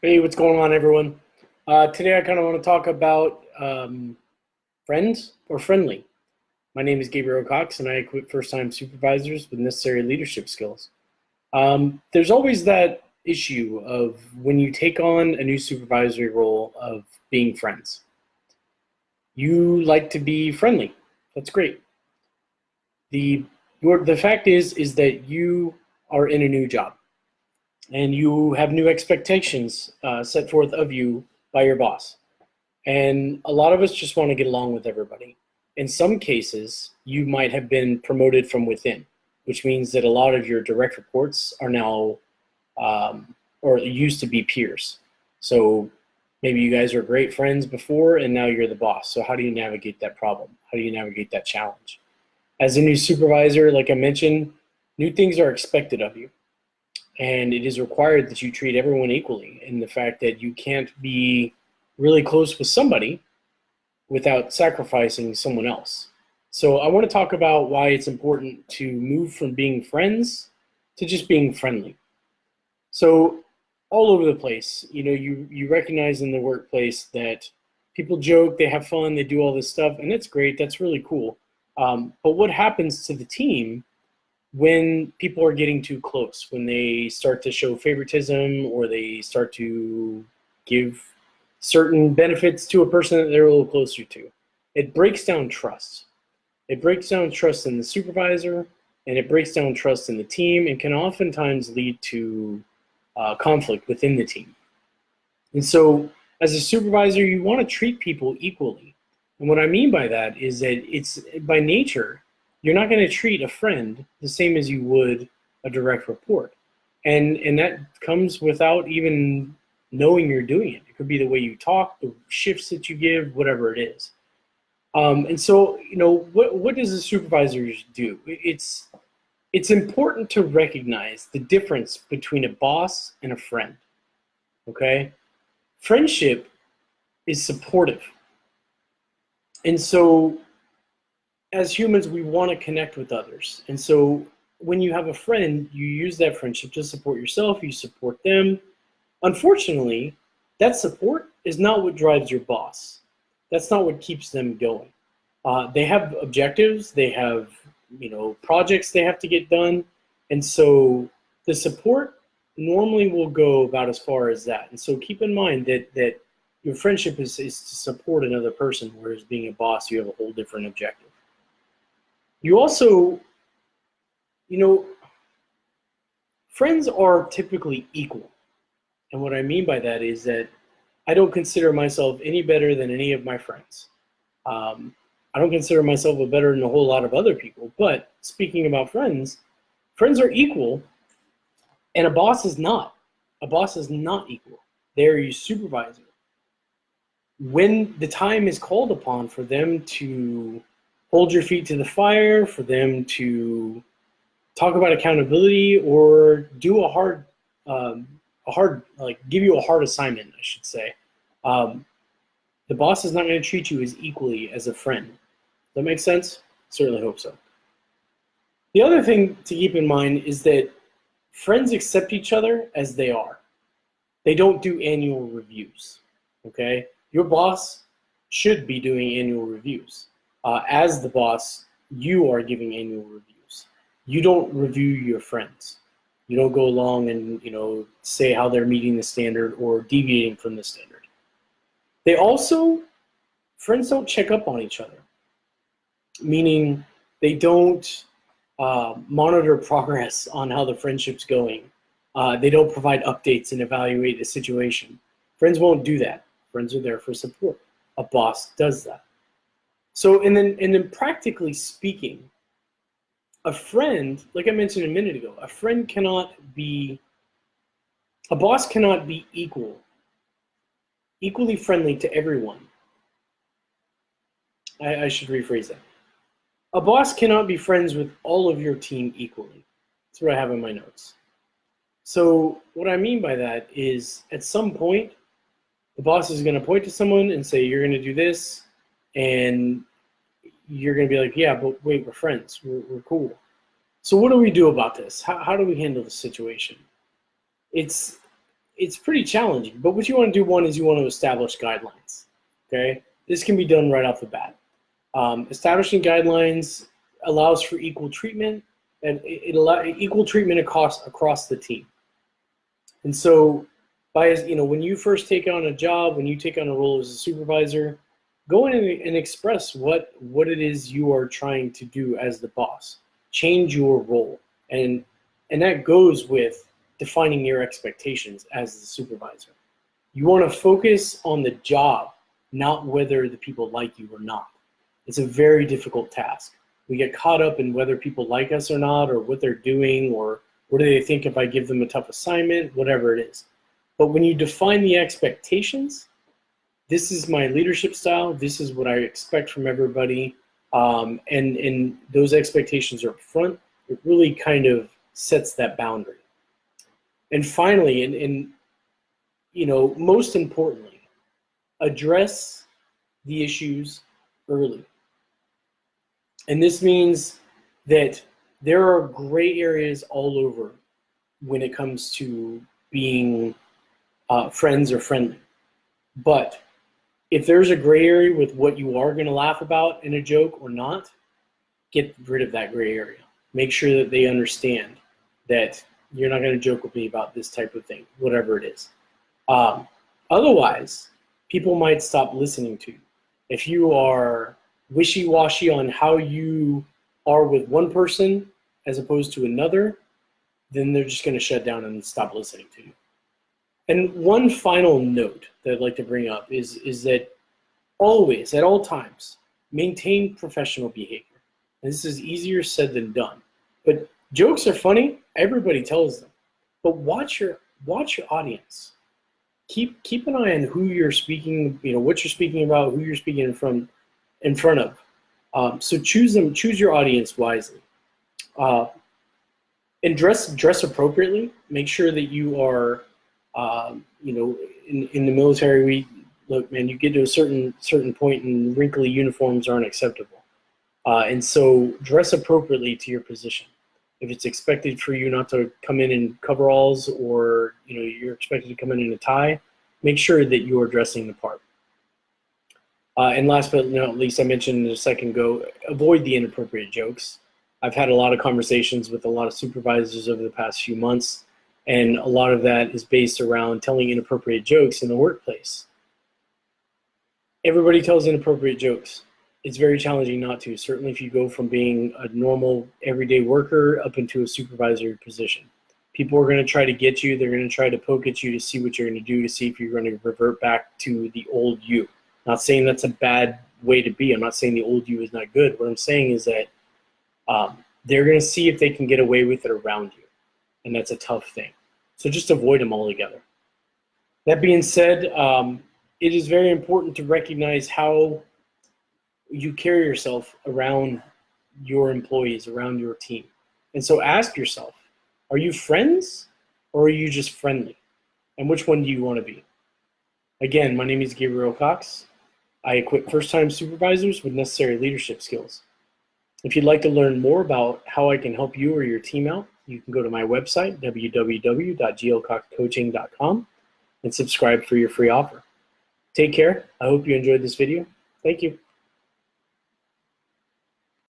Hey, what's going on, everyone? Today, I kind of want to talk about friends or friendly. My name is Gabriel Cox, and I equip first-time supervisors with necessary leadership skills. There's always that issue of when you take on a new supervisory role of being friends. You like to be friendly. That's great. The fact is that you are in a new job and you have new expectations set forth of you by your boss. And a lot of us just want to get along with everybody. In some cases, you might have been promoted from within, which means that a lot of your direct reports are now, or used to be peers. So maybe you guys were great friends before and now you're the boss. So how do you navigate that problem? How do you navigate that challenge? As a new supervisor, like I mentioned, new things are expected of you. And it is required that you treat everyone equally. And the fact that you can't be really close with somebody without sacrificing someone else. So I want to talk about why it's important to move from being friends to just being friendly. So all over the place, you recognize in the workplace that people joke, they have fun, they do all this stuff, and that's great, that's really cool. But what happens to the team when people are getting too close, when they start to show favoritism or they start to give certain benefits to a person that they're a little closer to? It breaks down trust. It breaks down trust in the supervisor, and it breaks down trust in the team, and can oftentimes lead to conflict within the team. And so as a supervisor, you want to treat people equally. And what I mean by that is that it's by nature, you're not going to treat a friend the same as you would a direct report. And that comes without even knowing you're doing it. It could be the way you talk, the shifts that you give, whatever it is. And so, what does a supervisor do? It's important to recognize the difference between a boss and a friend. Okay? Friendship is supportive. And so as humans, we want to connect with others. And so when you have a friend, you use that friendship to support yourself, you support them. Unfortunately, that support is not what drives your boss. That's not what keeps them going. They have objectives, they have projects they have to get done. And so the support normally will go about as far as that. And so keep in mind that your friendship is to support another person, whereas being a boss, you have a whole different objective. You also, friends are typically equal. And what I mean by that is that I don't consider myself any better than any of my friends. I don't consider myself better than a whole lot of other people. But speaking about friends, friends are equal, and a boss is not. A boss is not equal. They're your supervisor. When the time is called upon for them to hold your feet to the fire, for them to talk about accountability or do give you a hard assignment, I should say. The boss is not going to treat you as equally as a friend. Does that make sense? Certainly hope so. The other thing to keep in mind is that friends accept each other as they are. They don't do annual reviews, okay? Your boss should be doing annual reviews. As the boss, you are giving annual reviews. You don't review your friends. You don't go along and say how they're meeting the standard or deviating from the standard. Friends don't check up on each other, meaning they don't monitor progress on how the friendship's going. They don't provide updates and evaluate the situation. Friends won't do that. Friends are there for support. A boss does that. So, and then practically speaking, a friend, like I mentioned a minute ago, a boss cannot be equally friendly to everyone. I should rephrase that. A boss cannot be friends with all of your team equally. That's what I have in my notes. So what I mean by that is at some point, the boss is going to point to someone and say, you're going to do this, and you're going to be like, yeah, but wait, we're friends. We're cool. So what do we do about this? How do we handle the situation? It's it's pretty challenging. But what you want to do, one, is you want to establish guidelines. Okay, this can be done right off the bat. Establishing guidelines allows for equal treatment, and it allows equal treatment across the team. And so, when you first take on a job, when you take on a role as a supervisor, go in and express what it is you are trying to do as the boss. Change your role, and that goes with defining your expectations as the supervisor. You want to focus on the job, not whether the people like you or not. It's a very difficult task. We get caught up in whether people like us or not, or what they're doing, or what do they think if I give them a tough assignment, whatever it is. But when you define the expectations, this is my leadership style, this is what I expect from everybody, and those expectations are up front, it really kind of sets that boundary. And finally, and most importantly, address the issues early. And this means that there are gray areas all over when it comes to being friends or friendly. But if there's a gray area with what you are going to laugh about in a joke or not, get rid of that gray area. Make sure that they understand that you're not going to joke with me about this type of thing, whatever it is. Otherwise, people might stop listening to you. If you are wishy-washy on how you are with one person as opposed to another, then they're just going to shut down and stop listening to you. And one final note that I'd like to bring up is that always, at all times, maintain professional behavior. And this is easier said than done. But jokes are funny. Everybody tells them. But watch your audience. Keep an eye on who you're speaking, what you're speaking about, who you're speaking in front of. So choose your audience wisely. And dress appropriately. Make sure that you are, in the military, look, man, you get to a certain point and wrinkly uniforms aren't acceptable. And so dress appropriately to your position. If it's expected for you not to come in coveralls, or you're expected to come in a tie, make sure that you are dressing the part. And last but not least, I mentioned a second ago, avoid the inappropriate jokes. I've had a lot of conversations with a lot of supervisors over the past few months, and a lot of that is based around telling inappropriate jokes in the workplace. Everybody tells inappropriate jokes. It's very challenging not to, certainly if you go from being a normal everyday worker up into a supervisory position. People are going to try to get you. They're going to try to poke at you to see what you're going to do, to see if you're going to revert back to the old you. Not saying that's a bad way to be. I'm not saying the old you is not good. What I'm saying is that they're going to see if they can get away with it around you. And that's a tough thing. So just avoid them altogether. That being said, it is very important to recognize how you carry yourself around your employees, around your team. And so ask yourself, are you friends or are you just friendly? And which one do you want to be? Again, my name is Gabriel Cox. I equip first-time supervisors with necessary leadership skills. If you'd like to learn more about how I can help you or your team out, you can go to my website, www.glcoxcoaching.com, and subscribe for your free offer. Take care. I hope you enjoyed this video. Thank you.